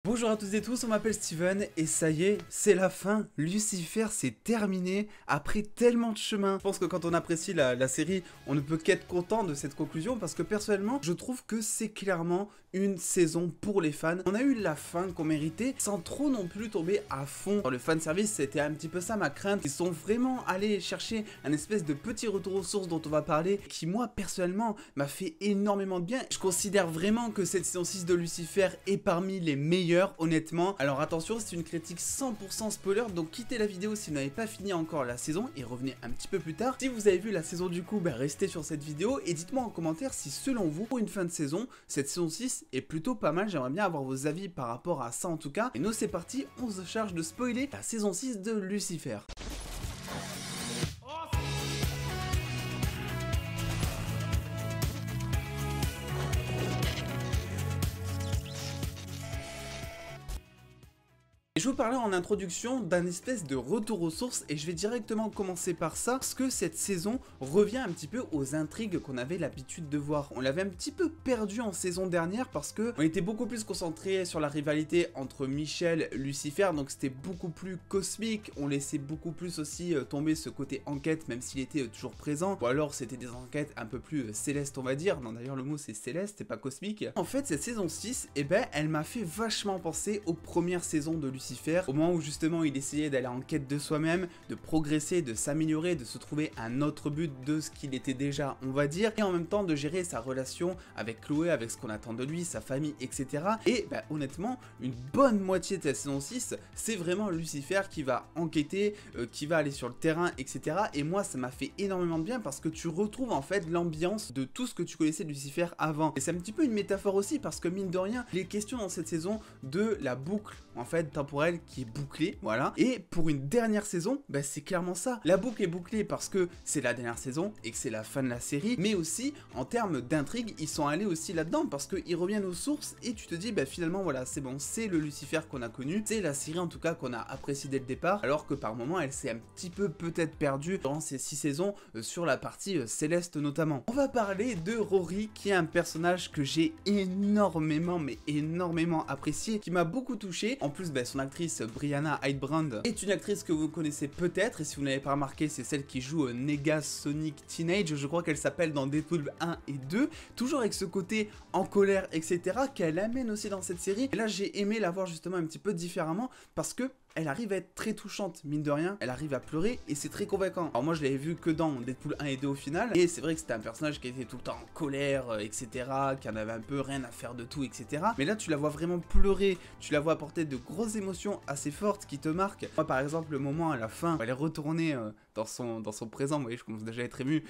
Bonjour à tous et tous, on m'appelle Steven et ça y est, c'est la fin. Lucifer c'est terminé après tellement de chemin. Je pense que quand on apprécie la série, on ne peut qu'être content de cette conclusion parce que personnellement, je trouve que c'est clairement une saison pour les fans. On a eu la fin qu'on méritait sans trop non plus tomber à fond dans le fanservice, c'était un petit peu ça ma crainte. Ils sont vraiment allés chercher un espèce de petit retour aux sources dont on va parler qui moi personnellement m'a fait énormément de bien. Je considère vraiment que cette saison 6 de Lucifer est parmi les meilleures. Honnêtement. Alors attention, c'est une critique 100% spoiler, donc quittez la vidéo si vous n'avez pas fini encore la saison et revenez un petit peu plus tard. Si vous avez vu la saison du coup, restez sur cette vidéo et dites-moi en commentaire si selon vous, pour une fin de saison, cette saison 6 est plutôt pas mal. J'aimerais bien avoir vos avis par rapport à ça en tout cas. Et nous c'est parti, on se charge de spoiler la saison 6 de Lucifer. Je vous parlais en introduction d'un espèce de retour aux sources et je vais directement commencer par ça parce que cette saison revient un petit peu aux intrigues qu'on avait l'habitude de voir. On l'avait un petit peu perdu en saison dernière parce que on était beaucoup plus concentré sur la rivalité entre Michel et Lucifer, donc c'était beaucoup plus cosmique, on laissait beaucoup plus aussi tomber ce côté enquête même s'il était toujours présent, ou alors c'était des enquêtes un peu plus célestes on va dire. Non d'ailleurs le mot c'est céleste, c'est pas cosmique. En fait cette saison 6, elle m'a fait vachement penser aux premières saisons de Lucifer, au moment où justement il essayait d'aller en quête de soi-même, de progresser, de s'améliorer, de se trouver un autre but de ce qu'il était déjà, on va dire, et en même temps de gérer sa relation avec Chloé, avec ce qu'on attend de lui, sa famille, etc. Et honnêtement, une bonne moitié de cette saison 6, c'est vraiment Lucifer qui va enquêter, qui va aller sur le terrain, etc. Et moi, ça m'a fait énormément de bien parce que tu retrouves en fait l'ambiance de tout ce que tu connaissais de Lucifer avant. Et c'est un petit peu une métaphore aussi parce que mine de rien, il est question dans cette saison de la boucle en fait temporelle qui est bouclée, voilà. Et pour une dernière saison, c'est clairement ça. La boucle est bouclée parce que c'est la dernière saison et que c'est la fin de la série, mais aussi en termes d'intrigue, ils sont allés aussi là-dedans parce qu'ils reviennent aux sources et tu te dis finalement voilà, c'est bon, c'est le Lucifer qu'on a connu, c'est la série en tout cas qu'on a appréciée dès le départ, alors que par moments elle s'est un petit peu peut-être perdue dans ces 6 saisons sur la partie céleste notamment. On va parler de Rory qui est un personnage que j'ai énormément apprécié, qui m'a beaucoup touché. En plus son actrice Brianna Heidbrand est une actrice que vous connaissez peut-être, et si vous n'avez pas remarqué, c'est celle qui joue Negasonic Teenage, je crois qu'elle s'appelle dans Deadpool 1 et 2, toujours avec ce côté en colère, etc., qu'elle amène aussi dans cette série. Et là, j'ai aimé la voir justement un petit peu différemment, parce que elle arrive à être très touchante, mine de rien, elle arrive à pleurer et c'est très convaincant. Alors moi je l'avais vu que dans Deadpool 1 et 2 au final, et c'est vrai que c'était un personnage qui était tout le temps en colère, etc., qui en avait un peu rien à faire de tout, etc. Mais là tu la vois vraiment pleurer, tu la vois apporter de grosses émotions assez fortes qui te marquent. Moi par exemple le moment à la fin, elle est retournée dans son présent, vous voyez je commence déjà à être ému,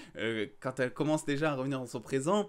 quand elle commence déjà à revenir dans son présent,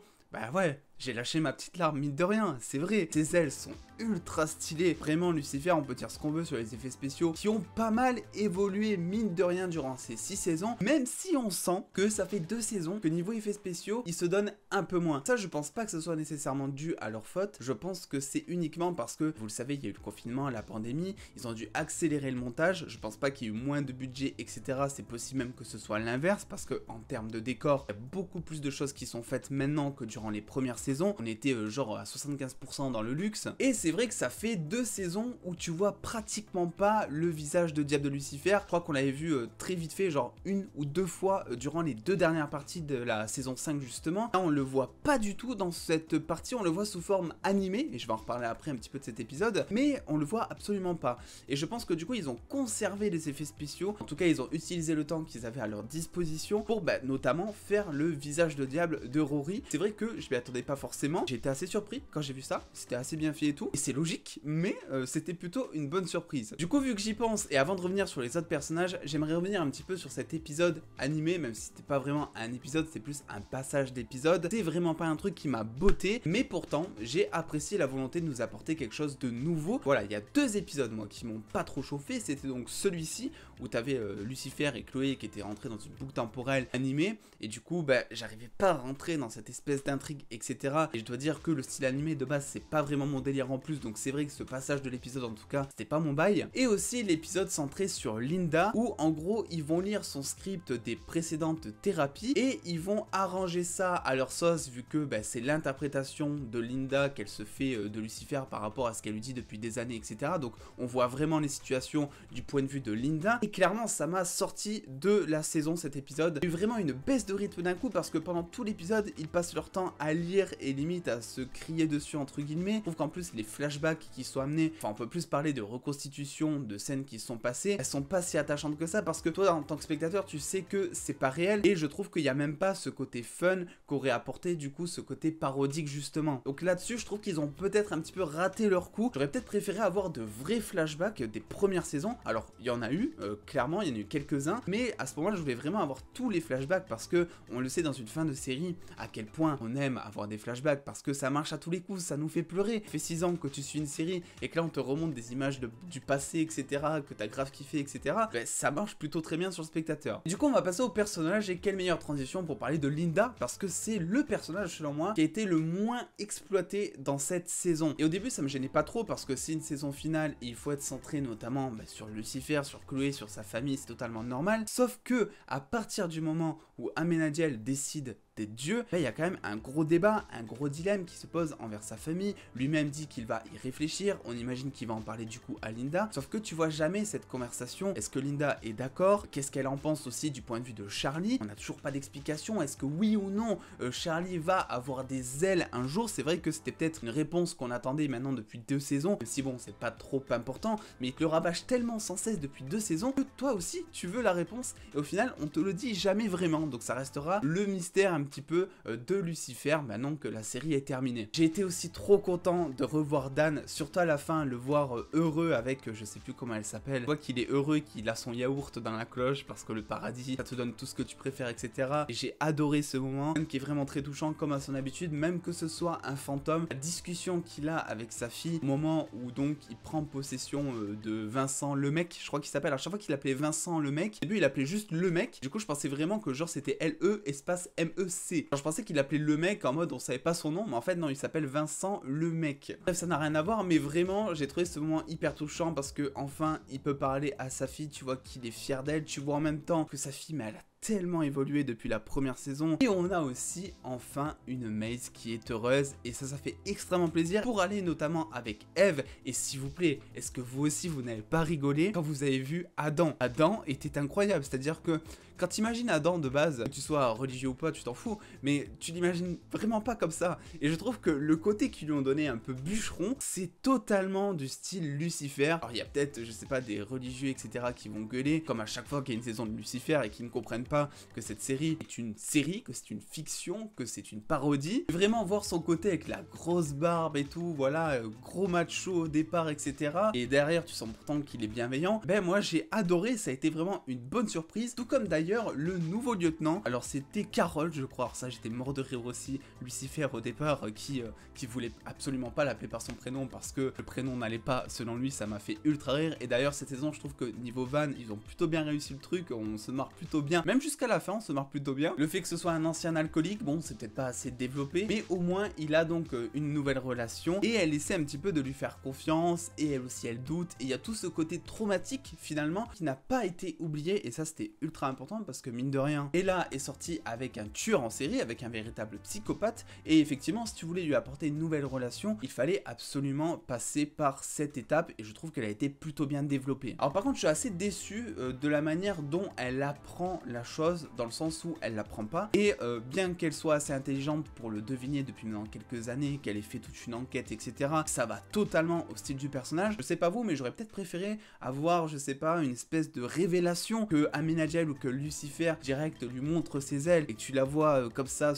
ouais, j'ai lâché ma petite larme, mine de rien, c'est vrai. Ses ailes sont ultra stylées. Vraiment, Lucifer, on peut dire ce qu'on veut sur les effets spéciaux qui ont pas mal évolué, mine de rien, durant ces 6 saisons. Même si on sent que ça fait 2 saisons que niveau effets spéciaux, ils se donnent un peu moins. Ça, je pense pas que ce soit nécessairement dû à leur faute. Je pense que c'est uniquement parce que, vous le savez, il y a eu le confinement, la pandémie. Ils ont dû accélérer le montage. Je pense pas qu'il y ait eu moins de budget, etc. C'est possible même que ce soit l'inverse parce que, en termes de décor, il y a beaucoup plus de choses qui sont faites maintenant que durant les premières saisons. On était genre à 75% dans le luxe, et c'est vrai que ça fait 2 saisons où tu vois pratiquement pas le visage de Diable de Lucifer. Je crois qu'on l'avait vu très vite fait, genre 1 ou 2 fois durant les 2 dernières parties de la saison 5 justement. Là on le voit pas du tout dans cette partie, on le voit sous forme animée, et je vais en reparler après un petit peu de cet épisode, mais on le voit absolument pas. Et je pense que du coup ils ont conservé les effets spéciaux, en tout cas ils ont utilisé le temps qu'ils avaient à leur disposition pour notamment faire le visage de Diable de Rory. C'est vrai que je m'y attendais pas forcément, j'ai été assez surpris quand j'ai vu ça, c'était assez bien fait et tout, et c'est logique, mais c'était plutôt une bonne surprise. Du coup vu que j'y pense, et avant de revenir sur les autres personnages, j'aimerais revenir un petit peu sur cet épisode animé, même si c'était pas vraiment un épisode, c'est plus un passage d'épisode. C'est vraiment pas un truc qui m'a botté, mais pourtant j'ai apprécié la volonté de nous apporter quelque chose de nouveau. Voilà, il y a 2 épisodes moi qui m'ont pas trop chauffé, c'était donc celui-ci où t'avais Lucifer et Chloé qui étaient rentrés dans une boucle temporelle animée, et du coup j'arrivais pas à rentrer dans cette espèce d'intrigue, etc. etc. Et je dois dire que le style animé de base c'est pas vraiment mon délire en plus, donc c'est vrai que ce passage de l'épisode en tout cas c'était pas mon bail. Et aussi l'épisode centré sur Linda, où en gros ils vont lire son script des précédentes thérapies et ils vont arranger ça à leur sauce, vu que c'est l'interprétation de Linda qu'elle se fait de Lucifer par rapport à ce qu'elle lui dit depuis des années, etc. Donc on voit vraiment les situations du point de vue de Linda, et clairement ça m'a sorti de la saison cet épisode. Il y a eu vraiment une baisse de rythme d'un coup, parce que pendant tout l'épisode ils passent leur temps à lire et limite à se crier dessus entre guillemets. Je trouve qu'en plus les flashbacks qui sont amenés, enfin on peut plus parler de reconstitution de scènes qui sont passées, elles sont pas si attachantes que ça, parce que toi en tant que spectateur tu sais que c'est pas réel, et je trouve qu'il y a même pas ce côté fun qu'aurait apporté du coup ce côté parodique justement. Donc là-dessus je trouve qu'ils ont peut-être un petit peu raté leur coup. J'aurais peut-être préféré avoir de vrais flashbacks des premières saisons. Alors il y en a eu, clairement il y en a eu quelques-uns, mais à ce moment-là je voulais vraiment avoir tous les flashbacks, parce que on le sait dans une fin de série à quel point on aime avoir des flashbacks, parce que ça marche à tous les coups, ça nous fait pleurer. Ça fait 6 ans que tu suis une série et que là on te remonte des images du passé, etc., que t'as grave kiffé, etc. Ça marche plutôt très bien sur le spectateur. Du coup on va passer au personnage, et quelle meilleure transition pour parler de Linda, parce que c'est le personnage selon moi qui a été le moins exploité dans cette saison. Et au début ça me gênait pas trop, parce que c'est une saison finale et il faut être centré notamment sur Lucifer, sur Chloé, sur sa famille, c'est totalement normal. Sauf que à partir du moment où Amenadiel décide d'être Dieu, là il y a quand même un gros débat, un gros dilemme qui se pose envers sa famille. Lui-même dit qu'il va y réfléchir, on imagine qu'il va en parler du coup à Linda, sauf que tu vois jamais cette conversation. Est-ce que Linda est d'accord? Qu'est-ce qu'elle en pense aussi du point de vue de Charlie? On n'a toujours pas d'explication. Est-ce que oui ou non Charlie va avoir des ailes un jour? C'est vrai que c'était peut-être une réponse qu'on attendait maintenant depuis 2 saisons, même si bon c'est pas trop important, mais il te le rabâche tellement sans cesse depuis 2 saisons que toi aussi tu veux la réponse, et au final on te le dit jamais vraiment, donc ça restera le mystère un petit peu de Lucifer maintenant que la série est terminée. J'ai été aussi trop content de revoir Dan, surtout à la fin, le voir heureux avec, je sais plus comment elle s'appelle, je vois qu'il est heureux, qu'il a son yaourt dans la cloche, parce que le paradis, ça te donne tout ce que tu préfères, etc. Et j'ai adoré ce moment, qui est vraiment très touchant comme à son habitude, même que ce soit un fantôme. La discussion qu'il a avec sa fille, au moment où donc il prend possession de Vincent le mec, je crois qu'il s'appelle, à chaque fois qu'il appelait Vincent le mec, au début il appelait juste le mec, du coup je pensais vraiment que genre c'était LE espace MEC. Genre je pensais qu'il appelait le mec en mode on savait pas son nom, mais en fait non, il s'appelle Vincent le mec. Bref, ça n'a rien à voir, mais vraiment j'ai trouvé ce moment hyper touchant, parce que enfin il peut parler à sa fille, tu vois qu'il est fier d'elle, tu vois en même temps que sa fille, mais elle a tellement évolué depuis la première saison. Et on a aussi enfin une Maze qui est heureuse, et ça fait extrêmement plaisir pour aller notamment avec Eve. Et s'il vous plaît, est-ce que vous aussi vous n'avez pas rigolé quand vous avez vu Adam? Adam était incroyable, c'est-à-dire que quand tu imagines Adam de base, que tu sois religieux ou pas, tu t'en fous, mais tu l'imagines vraiment pas comme ça. Et je trouve que le côté qu'ils lui ont donné un peu bûcheron, c'est totalement du style Lucifer. Alors il y a peut-être, je sais pas, des religieux, etc. qui vont gueuler, comme à chaque fois qu'il y a une saison de Lucifer, et qui ne comprennent pas que cette série est une série, que c'est une fiction, que c'est une parodie. Vraiment voir son côté avec la grosse barbe et tout, voilà, gros macho au départ, etc. Et derrière, tu sens pourtant qu'il est bienveillant. Ben moi j'ai adoré, ça a été vraiment une bonne surprise, tout comme d'ailleurs le nouveau lieutenant. Alors c'était Carole, je crois. Alors ça, j'étais mort de rire aussi. Lucifer au départ qui voulait absolument pas l'appeler par son prénom, parce que le prénom n'allait pas selon lui. Ça m'a fait ultra rire. Et d'ailleurs cette saison, je trouve que niveau van, ils ont plutôt bien réussi le truc. On se marre plutôt bien, même jusqu'à la fin on se marre plutôt bien. Le fait que ce soit un ancien alcoolique, bon c'est peut-être pas assez développé, mais au moins il a donc une nouvelle relation, et elle essaie un petit peu de lui faire confiance, et elle aussi elle doute, et il y a tout ce côté traumatique finalement qui n'a pas été oublié, et ça c'était ultra important, parce que mine de rien, Ella est sortie avec un tueur en série, avec un véritable psychopathe, et effectivement si tu voulais lui apporter une nouvelle relation, il fallait absolument passer par cette étape, et je trouve qu'elle a été plutôt bien développée. Alors par contre je suis assez déçu de la manière dont elle apprend la chose, dans le sens où elle l'apprend pas, et bien qu'elle soit assez intelligente pour le deviner depuis maintenant quelques années, qu'elle ait fait toute une enquête, etc., ça va totalement au style du personnage. Je sais pas vous, mais j'aurais peut-être préféré avoir, je sais pas, une espèce de révélation, que Amenadiel ou que Lucifer direct lui montre ses ailes, et que tu la vois comme ça,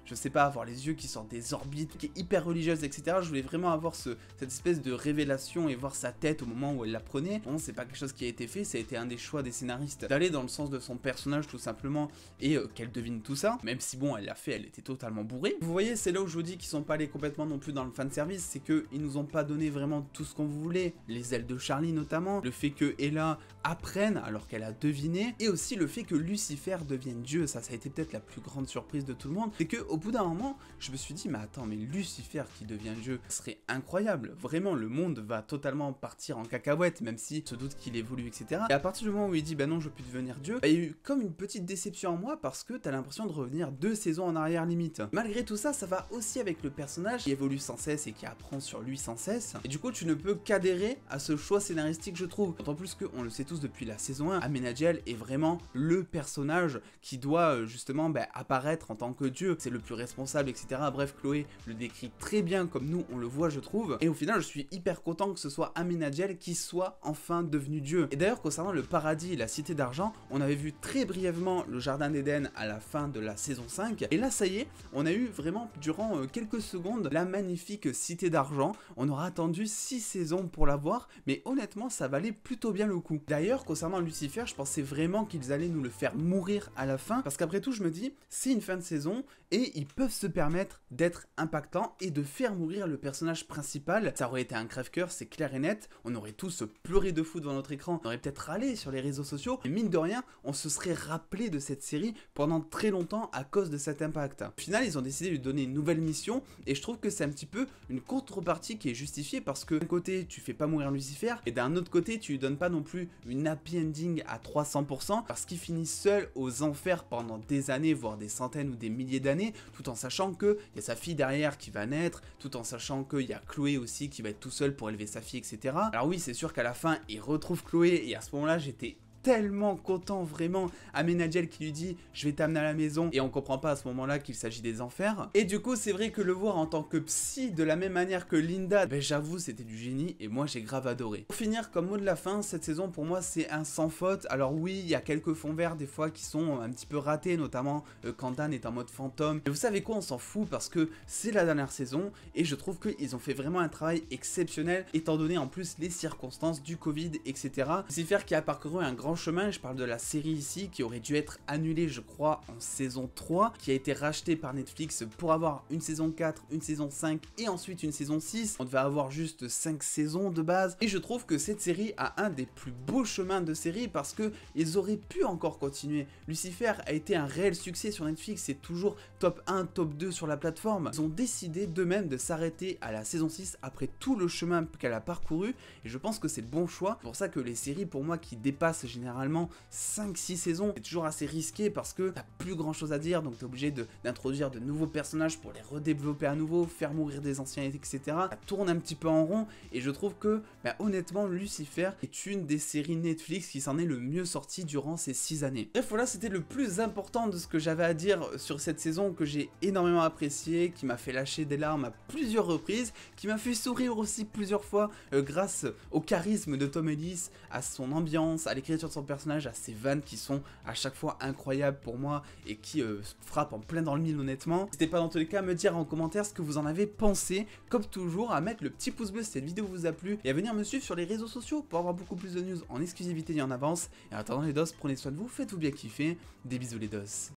je sais pas, avoir les yeux qui sortent des orbites, qui est hyper religieuse, etc. Je voulais vraiment avoir cette espèce de révélation, et voir sa tête au moment où elle la prenait. Bon, c'est pas quelque chose qui a été fait, ça a été un des choix des scénaristes d'aller dans le sens de son personnage, tout simplement et qu'elle devine tout ça, même si bon elle l'a fait, elle était totalement bourrée. Vous voyez, c'est là où je vous dis qu'ils sont pas allés complètement non plus dans le fanservice, c'est qu'ils nous ont pas donné vraiment tout ce qu'on voulait, les ailes de Charlie notamment, le fait que Ella apprenne alors qu'elle a deviné, et aussi le fait que Lucifer devienne Dieu. Ça a été peut-être la plus grande surprise de tout le monde, c'est que au bout d'un moment, je me suis dit mais attends, mais Lucifer qui devient Dieu, ce serait incroyable, vraiment le monde va totalement partir en cacahuète, même si se doute qu'il évolue, etc. Et à partir du moment où il dit bah non je veux plus devenir Dieu, bah, il y a eu comme une petite déception en moi parce que t'as l'impression de revenir 2 saisons en arrière limite. Malgré tout ça, ça va aussi avec le personnage qui évolue sans cesse et qui apprend sur lui sans cesse, et du coup tu ne peux qu'adhérer à ce choix scénaristique je trouve, d'autant plus qu'on le sait tous depuis la saison 1, Amenadiel est vraiment le personnage qui doit justement apparaître en tant que Dieu, c'est le plus responsable, etc. Bref, Chloé le décrit très bien comme nous on le voit je trouve, et au final je suis hyper content que ce soit Amenadiel qui soit enfin devenu Dieu. Et d'ailleurs concernant le paradis et la cité d'argent, on avait vu très brièvement le jardin d'Éden à la fin de la saison 5, et là ça y est, on a eu vraiment durant quelques secondes la magnifique cité d'argent. On aura attendu 6 saisons pour la voir, mais honnêtement ça valait plutôt bien le coup. D'ailleurs concernant Lucifer, je pensais vraiment qu'ils allaient nous le faire mourir à la fin, parce qu'après tout je me dis, c'est une fin de saison, et ils peuvent se permettre d'être impactants et de faire mourir le personnage principal. Ça aurait été un crève-cœur, c'est clair et net, on aurait tous pleuré de fou devant notre écran, on aurait peut-être râlé sur les réseaux sociaux, mais mine de rien, on se serait rappelé de cette série pendant très longtemps à cause de cet impact. Au final, ils ont décidé de lui donner une nouvelle mission, et je trouve que c'est un petit peu une contrepartie qui est justifiée, parce que d'un côté, tu fais pas mourir Lucifer, et d'un autre côté, tu lui donnes pas non plus une happy ending à 300%, parce qu'il finit seul aux enfers pendant des années, voire des centaines ou des milliers d'années, tout en sachant qu'il y a sa fille derrière qui va naître, tout en sachant qu'il y a Chloé aussi qui va être tout seul pour élever sa fille, etc. Alors oui, c'est sûr qu'à la fin, il retrouve Chloé, et à ce moment-là, j'étais tellement content, vraiment. Amenadiel qui lui dit je vais t'amener à la maison, et on comprend pas à ce moment là qu'il s'agit des enfers, et du coup c'est vrai que le voir en tant que psy de la même manière que Linda, j'avoue c'était du génie, et moi j'ai grave adoré. Pour finir, comme mot de la fin, cette saison pour moi c'est un sans faute. Alors oui, il y a quelques fonds verts des fois qui sont un petit peu ratés, notamment quand Dan est en mode fantôme, mais vous savez quoi, on s'en fout parce que c'est la dernière saison, et je trouve qu'ils ont fait vraiment un travail exceptionnel, étant donné en plus les circonstances du Covid, etc. Lucifer qui a parcouru un grand chemin, je parle de la série ici qui aurait dû être annulée je crois en saison 3, qui a été rachetée par Netflix pour avoir une saison 4, une saison 5 et ensuite une saison 6, on devait avoir juste 5 saisons de base, et je trouve que cette série a un des plus beaux chemins de série parce que ils auraient pu encore continuer. Lucifer a été un réel succès sur Netflix, c'est toujours top 1, top 2 sur la plateforme. Ils ont décidé d'eux-mêmes de s'arrêter à la saison 6 après tout le chemin qu'elle a parcouru, et je pense que c'est le bon choix. C'est pour ça que les séries pour moi qui dépassent généralement 5-6 saisons, c'est toujours assez risqué parce que t'as plus grand chose à dire, donc t'es obligé d'introduire de nouveaux personnages pour les redévelopper à nouveau, faire mourir des anciens, etc. Ça tourne un petit peu en rond, et je trouve que honnêtement Lucifer est une des séries Netflix qui s'en est le mieux sortie durant ces 6 années. Bref voilà, c'était le plus important de ce que j'avais à dire sur cette saison que j'ai énormément apprécié, qui m'a fait lâcher des larmes à plusieurs reprises, qui m'a fait sourire aussi plusieurs fois grâce au charisme de Tom Ellis, à son ambiance, à l'écriture de son personnage, à ses vannes qui sont à chaque fois incroyables pour moi et qui frappent en plein dans le mille honnêtement. N'hésitez pas dans tous les cas à me dire en commentaire ce que vous en avez pensé, comme toujours à mettre le petit pouce bleu si cette vidéo vous a plu, et à venir me suivre sur les réseaux sociaux pour avoir beaucoup plus de news en exclusivité et en avance. Et en attendant les dos, prenez soin de vous, faites-vous bien kiffer, des bisous les dos.